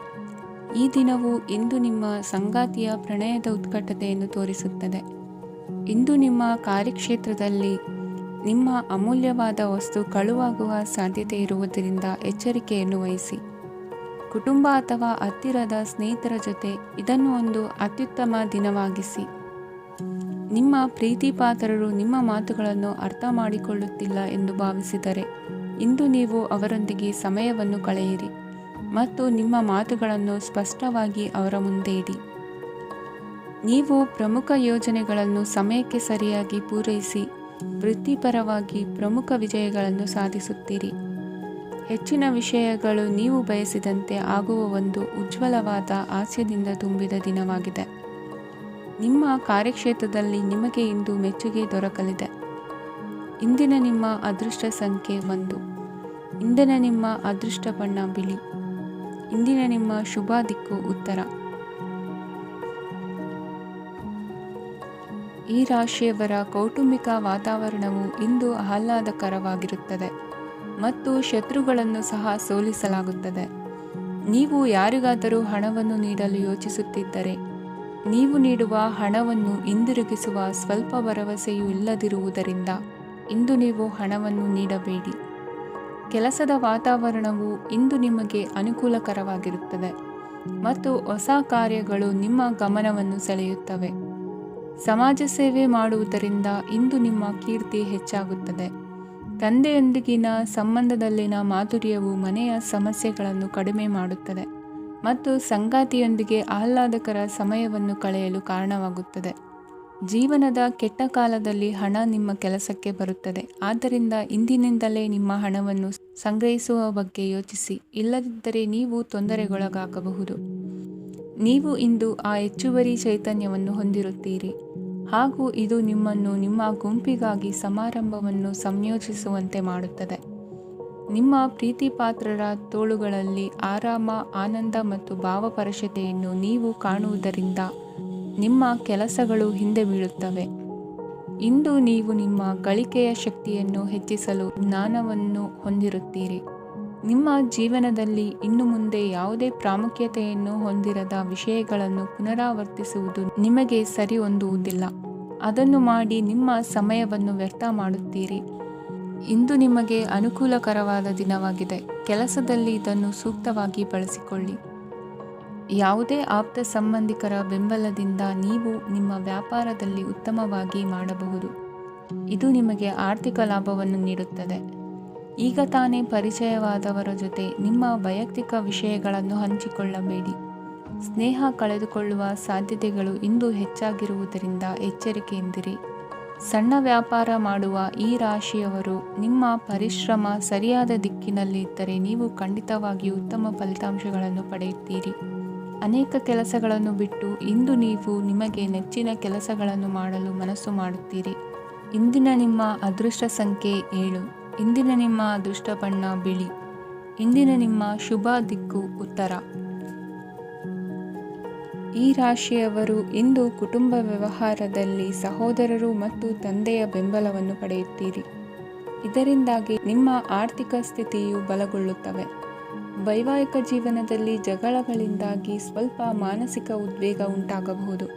ಈ ದಿನವು ಇಂದು ನಿಮ್ಮ ಸಂಗಾತಿಯ ಪ್ರಣಯದ ಉತ್ಕಟತೆಯನ್ನು ತೋರಿಸುತ್ತದೆ. ಇಂದು ನಿಮ್ಮ ಕಾರ್ಯಕ್ಷೇತ್ರದಲ್ಲಿ ನಿಮ್ಮ ಅಮೂಲ್ಯವಾದ ವಸ್ತು ಕಳುವಾಗುವ ಸಾಧ್ಯತೆ ಇರುವುದರಿಂದ ಎಚ್ಚರಿಕೆಯನ್ನು ವಹಿಸಿ. ಕುಟುಂಬ ಅಥವಾ ಹತ್ತಿರದ ಸ್ನೇಹಿತರ ಜೊತೆ ಇದನ್ನು ಒಂದು ಅತ್ಯುತ್ತಮ ದಿನವಾಗಿಸಿ. ನಿಮ್ಮ ಪ್ರೀತಿಪಾತ್ರರು ನಿಮ್ಮ ಮಾತುಗಳನ್ನು ಅರ್ಥ ಮಾಡಿಕೊಳ್ಳುತ್ತಿಲ್ಲ ಎಂದು ಭಾವಿಸಿದರೆ ಇಂದು ನೀವು ಅವರೊಂದಿಗೆ ಸಮಯವನ್ನು ಕಳೆಯಿರಿ ಮತ್ತು ನಿಮ್ಮ ಮಾತುಗಳನ್ನು ಸ್ಪಷ್ಟವಾಗಿ ಅವರ ಮುಂದೆ ಇಡಿ. ನೀವು ಪ್ರಮುಖ ಯೋಜನೆಗಳನ್ನು ಸಮಯಕ್ಕೆ ಸರಿಯಾಗಿ ಪೂರೈಸಿ ವೃತ್ತಿಪರವಾಗಿ ಪ್ರಮುಖ ವಿಜಯಗಳನ್ನು ಸಾಧಿಸುತ್ತೀರಿ. ಹೆಚ್ಚಿನ ವಿಷಯಗಳು ನೀವು ಬಯಸಿದಂತೆ ಆಗುವ ಒಂದು ಉಜ್ವಲವಾದ ಹಾಸ್ಯದಿಂದ ತುಂಬಿದ ದಿನವಾಗಿದೆ. ನಿಮ್ಮ ಕಾರ್ಯಕ್ಷೇತ್ರದಲ್ಲಿ ನಿಮಗೆ ಇಂದು ಮೆಚ್ಚುಗೆ ದೊರಕಲಿದೆ. ಇಂದಿನ ನಿಮ್ಮ ಅದೃಷ್ಟ ಸಂಖ್ಯೆ 1. ಇಂದಿನ ನಿಮ್ಮ ಅದೃಷ್ಟ ಬಣ್ಣ ಬಿಳಿ. ಇಂದಿನ ನಿಮ್ಮ ಶುಭ ದಿಕ್ಕು ಉತ್ತರ. ಈ ರಾಶಿಯವರ ಕೌಟುಂಬಿಕ ವಾತಾವರಣವು ಇಂದು ಆಹ್ಲಾದಕರವಾಗಿರುತ್ತದೆ ಮತ್ತು ಶತ್ರುಗಳನ್ನು ಸಹ ಸೋಲಿಸಲಾಗುತ್ತದೆ. ನೀವು ಯಾರಿಗಾದರೂ ಹಣವನ್ನು ನೀಡಲು ಯೋಚಿಸುತ್ತಿದ್ದರೆ ನೀವು ನೀಡುವ ಹಣವನ್ನು ಹಿಂದಿರುಗಿಸುವ ಸ್ವಲ್ಪ ಭರವಸೆಯೂ ಇಲ್ಲದಿರುವುದರಿಂದ ಇಂದು ನೀವು ಹಣವನ್ನು ನೀಡಬೇಡಿ. ಕೆಲಸದ ವಾತಾವರಣವು ಇಂದು ನಿಮಗೆ ಅನುಕೂಲಕರವಾಗಿರುತ್ತದೆ ಮತ್ತು ಹೊಸ ಕಾರ್ಯಗಳು ನಿಮ್ಮ ಗಮನವನ್ನು ಸೆಳೆಯುತ್ತವೆ. ಸಮಾಜ ಸೇವೆ ಮಾಡುವುದರಿಂದ ಇಂದು ನಿಮ್ಮ ಕೀರ್ತಿ ಹೆಚ್ಚಾಗುತ್ತದೆ. ತಂದೆಯೊಂದಿಗಿನ ಸಂಬಂಧದಲ್ಲಿನ ಮಾಧುರ್ಯವು ಮನೆಯ ಸಮಸ್ಯೆಗಳನ್ನು ಕಡಿಮೆ ಮಾಡುತ್ತದೆ ಮತ್ತು ಸಂಗಾತಿಯೊಂದಿಗೆ ಆಹ್ಲಾದಕರ ಸಮಯವನ್ನು ಕಳೆಯಲು ಕಾರಣವಾಗುತ್ತದೆ. ಜೀವನದ ಕೆಟ್ಟ ಕಾಲದಲ್ಲಿ ಹಣ ನಿಮ್ಮ ಕೆಲಸಕ್ಕೆ ಬರುತ್ತದೆ. ಆದ್ದರಿಂದ ಇಂದಿನಿಂದಲೇ ನಿಮ್ಮ ಹಣವನ್ನು ಸಂಗ್ರಹಿಸುವ ಬಗ್ಗೆ ಯೋಚಿಸಿ, ಇಲ್ಲದಿದ್ದರೆ ನೀವು ತೊಂದರೆಗೊಳಗಾಗಬಹುದು. ನೀವು ಇಂದು ಆ ಹೆಚ್ಚುವರಿ ಚೈತನ್ಯವನ್ನು ಹೊಂದಿರುತ್ತೀರಿ ಹಾಗೂ ಇದು ನಿಮ್ಮನ್ನು ನಿಮ್ಮ ಗುಂಪಿಗಾಗಿ ಸಮಾರಂಭವನ್ನು ಸಂಯೋಜಿಸುವಂತೆ ಮಾಡುತ್ತದೆ. ನಿಮ್ಮ ಪ್ರೀತಿಪಾತ್ರರ ತೋಳುಗಳಲ್ಲಿ ಆರಾಮ, ಆನಂದ ಮತ್ತು ಭಾವಪರಶತೆಯನ್ನು ನೀವು ಕಾಣುವುದರಿಂದ ನಿಮ್ಮ ಕೆಲಸಗಳು ಹಿಂದೆ ಬೀಳುತ್ತವೆ. ಇಂದು ನೀವು ನಿಮ್ಮ ಗಳಿಕೆಯ ಶಕ್ತಿಯನ್ನು ಹೆಚ್ಚಿಸಲು ಜ್ಞಾನವನ್ನು ಹೊಂದಿರುತ್ತೀರಿ. ನಿಮ್ಮ ಜೀವನದಲ್ಲಿ ಇನ್ನು ಮುಂದೆ ಯಾವುದೇ ಪ್ರಾಮುಖ್ಯತೆಯನ್ನು ಹೊಂದಿರದ ವಿಷಯಗಳನ್ನು ಪುನರಾವರ್ತಿಸುವುದು ನಿಮಗೆ ಸರಿ ಹೊಂದುವುದಿಲ್ಲ. ಅದನ್ನು ಮಾಡಿ ನಿಮ್ಮ ಸಮಯವನ್ನು ವ್ಯರ್ಥ ಮಾಡುತ್ತೀರಿ. ಇಂದು ನಿಮಗೆ ಅನುಕೂಲಕರವಾದ ದಿನವಾಗಿದೆ. ಕೆಲಸದಲ್ಲಿ ಇದನ್ನು ಸೂಕ್ತವಾಗಿ ಬಳಸಿಕೊಳ್ಳಿ. ಯಾವುದೇ ಆಪ್ತ ಸಂಬಂಧಿಕರ ಬೆಂಬಲದಿಂದ ನೀವು ನಿಮ್ಮ ವ್ಯಾಪಾರದಲ್ಲಿ ಉತ್ತಮವಾಗಿ ಮಾಡಬಹುದು. ಇದು ನಿಮಗೆ ಆರ್ಥಿಕ ಲಾಭವನ್ನು ನೀಡುತ್ತದೆ. ಈಗ ತಾನೇ ಪರಿಚಯವಾದವರ ಜೊತೆ ನಿಮ್ಮ ವೈಯಕ್ತಿಕ ವಿಷಯಗಳನ್ನು ಹಂಚಿಕೊಳ್ಳಬೇಡಿ. ಸ್ನೇಹ ಕಳೆದುಕೊಳ್ಳುವ ಸಾಧ್ಯತೆಗಳು ಇಂದು ಹೆಚ್ಚಾಗಿರುವುದರಿಂದ ಎಚ್ಚರಿಕೆಯಿಂದಿರಿ. ಸಣ್ಣ ವ್ಯಾಪಾರ ಮಾಡುವ ಈ ರಾಶಿಯವರು ನಿಮ್ಮ ಪರಿಶ್ರಮ ಸರಿಯಾದ ದಿಕ್ಕಿನಲ್ಲಿ ಇದ್ದರೆ ನೀವು ಖಂಡಿತವಾಗಿಯೂ ಉತ್ತಮ ಫಲಿತಾಂಶಗಳನ್ನು ಪಡೆಯುತ್ತೀರಿ. ಅನೇಕ ಕೆಲಸಗಳನ್ನು ಬಿಟ್ಟು ಇಂದು ನೀವು ನಿಮಗೆ ನೆಚ್ಚಿನ ಕೆಲಸಗಳನ್ನು ಮಾಡಲು ಮನಸ್ಸು ಮಾಡುತ್ತೀರಿ. ಇಂದಿನ ನಿಮ್ಮ ಅದೃಷ್ಟ ಸಂಖ್ಯೆ 7. ಇಂದಿನ ನಿಮ್ಮ ಅದೃಷ್ಟ ಬಣ್ಣ ಬಿಳಿ. ಇಂದಿನ ನಿಮ್ಮ ಶುಭ ದಿಕ್ಕು ಉತ್ತರ. ಈ ರಾಶಿಯವರು ಇಂದು ಕುಟುಂಬ ವ್ಯವಹಾರದಲ್ಲಿ ಸಹೋದರರು ಮತ್ತು ತಂದೆಯ ಬೆಂಬಲವನ್ನು ಪಡೆಯುತ್ತೀರಿ. ಇದರಿಂದಾಗಿ ನಿಮ್ಮ ಆರ್ಥಿಕ ಸ್ಥಿತಿಯು ಬಲಗೊಳ್ಳುತ್ತವೆ. ವೈವಾಹಿಕ ಜೀವನದಲ್ಲಿ ಜಗಳಗಳಿಂದಾಗಿ ಸ್ವಲ್ಪ ಮಾನಸಿಕ ಉದ್ವೇಗ ಉಂಟಾಗಬಹುದು.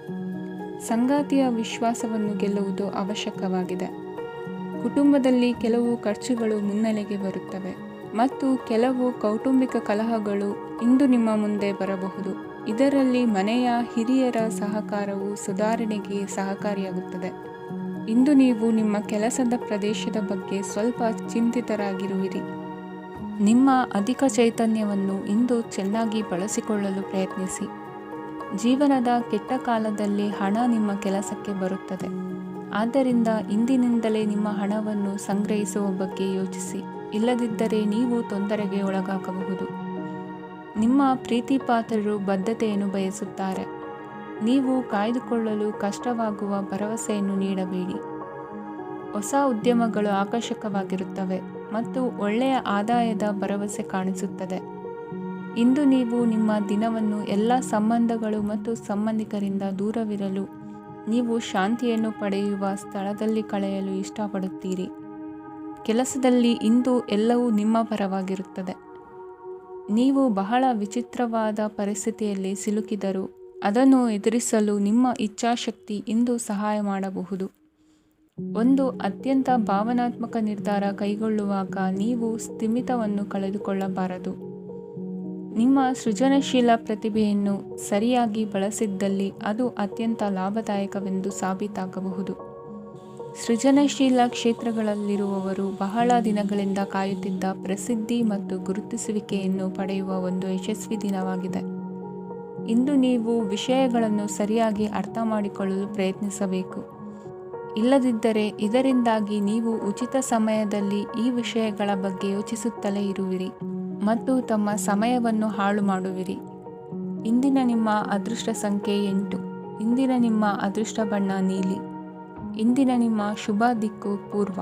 ಸಂಗಾತಿಯ ವಿಶ್ವಾಸವನ್ನು ಗೆಲ್ಲುವುದು ಅವಶ್ಯಕವಾಗಿದೆ. ಕುಟುಂಬದಲ್ಲಿ ಕೆಲವು ಖರ್ಚುಗಳು ಮುನ್ನೆಲೆಗೆ ಬರುತ್ತವೆ ಮತ್ತು ಕೆಲವು ಕೌಟುಂಬಿಕ ಕಲಹಗಳು ಇಂದು ನಿಮ್ಮ ಮುಂದೆ ಬರಬಹುದು. ಇದರಲ್ಲಿ ಮನೆಯ ಹಿರಿಯರ ಸಹಕಾರವು ಸುಧಾರಣೆಗೆ ಸಹಕಾರಿಯಾಗುತ್ತದೆ. ಇಂದು ನೀವು ನಿಮ್ಮ ಕೆಲಸದ ಪ್ರದೇಶದ ಬಗ್ಗೆ ಸ್ವಲ್ಪ ಚಿಂತಿತರಾಗಿರುವಿರಿ. ನಿಮ್ಮ ಅಧಿಕ ಚೈತನ್ಯವನ್ನು ಇಂದು ಚೆನ್ನಾಗಿ ಬಳಸಿಕೊಳ್ಳಲು ಪ್ರಯತ್ನಿಸಿ. ಜೀವನದ ಕೆಟ್ಟ ಕಾಲದಲ್ಲಿ ಹಣ ನಿಮ್ಮ ಕೆಲಸಕ್ಕೆ ಬರುತ್ತದೆ. ಆದ್ದರಿಂದ ಇಂದಿನಿಂದಲೇ ನಿಮ್ಮ ಹಣವನ್ನು ಸಂಗ್ರಹಿಸುವ ಬಗ್ಗೆ ಯೋಚಿಸಿ, ಇಲ್ಲದಿದ್ದರೆ ನೀವು ತೊಂದರೆಗೆ ಒಳಗಾಗಬಹುದು. ನಿಮ್ಮ ಪ್ರೀತಿಪಾತ್ರರು ಬದ್ಧತೆಯನ್ನು ಬಯಸುತ್ತಾರೆ. ನೀವು ಕಾಯ್ದುಕೊಳ್ಳಲು ಕಷ್ಟವಾಗುವ ಭರವಸೆಯನ್ನು ನೀಡಬೇಡಿ. ಹೊಸ ಉದ್ಯಮಗಳು ಆಕರ್ಷಕವಾಗಿರುತ್ತವೆ ಮತ್ತು ಒಳ್ಳೆಯ ಆದಾಯದ ಭರವಸೆ ಕಾಣಿಸುತ್ತದೆ. ಇಂದು ನೀವು ನಿಮ್ಮ ದಿನವನ್ನು ಎಲ್ಲ ಸಂಬಂಧಗಳು ಮತ್ತು ಸಂಬಂಧಿಕರಿಂದ ದೂರವಿರಲು ನೀವು ಶಾಂತಿಯನ್ನು ಪಡೆಯುವ ಸ್ಥಳದಲ್ಲಿ ಕಳೆಯಲು ಇಷ್ಟಪಡುತ್ತೀರಿ. ಕೆಲಸದಲ್ಲಿ ಇಂದು ಎಲ್ಲವೂ ನಿಮ್ಮ ಪರವಾಗಿರುತ್ತದೆ. ನೀವು ಬಹಳ ವಿಚಿತ್ರವಾದ ಪರಿಸ್ಥಿತಿಯಲ್ಲಿ ಸಿಲುಕಿದರೂ ಅದನ್ನು ಎದುರಿಸಲು ನಿಮ್ಮ ಇಚ್ಛಾಶಕ್ತಿ ಇಂದು ಸಹಾಯ ಮಾಡಬಹುದು. ಒಂದು ಅತ್ಯಂತ ಭಾವನಾತ್ಮಕ ನಿರ್ಧಾರ ಕೈಗೊಳ್ಳುವಾಗ ನೀವು ಸ್ಥಿಮಿತವನ್ನು ಕಳೆದುಕೊಳ್ಳಬಾರದು. ನಿಮ್ಮ ಸೃಜನಶೀಲ ಪ್ರತಿಭೆಯನ್ನು ಸರಿಯಾಗಿ ಬಳಸಿದ್ದಲ್ಲಿ ಅದು ಅತ್ಯಂತ ಲಾಭದಾಯಕವೆಂದು ಸಾಬೀತಾಗಬಹುದು. ಸೃಜನಶೀಲ ಕ್ಷೇತ್ರಗಳಲ್ಲಿರುವವರು ಬಹಳ ದಿನಗಳಿಂದ ಕಾಯುತ್ತಿದ್ದ ಪ್ರಸಿದ್ಧಿ ಮತ್ತು ಗುರುತಿಸುವಿಕೆಯನ್ನು ಪಡೆಯುವ ಒಂದು ಯಶಸ್ವಿ ದಿನವಾಗಿದೆ. ಇಂದು ನೀವು ವಿಷಯಗಳನ್ನು ಸರಿಯಾಗಿ ಅರ್ಥ ಮಾಡಿಕೊಳ್ಳಲು ಪ್ರಯತ್ನಿಸಬೇಕು. ಇಲ್ಲದಿದ್ದರೆ ಇದರಿಂದಾಗಿ ನೀವು ಉಚಿತ ಸಮಯದಲ್ಲಿ ಈ ವಿಷಯಗಳ ಬಗ್ಗೆ ಯೋಚಿಸುತ್ತಲೇ ಇರುವಿರಿ ಮತ್ತು ತಮ್ಮ ಸಮಯವನ್ನು ಹಾಳು ಮಾಡುವಿರಿ. ಇಂದಿನ ನಿಮ್ಮ ಅದೃಷ್ಟ ಸಂಖ್ಯೆ 8. ಇಂದಿನ ನಿಮ್ಮ ಅದೃಷ್ಟ ಬಣ್ಣ ನೀಲಿ. ಇಂದಿನ ನಿಮ್ಮ ಶುಭ ದಿಕ್ಕು ಪೂರ್ವ.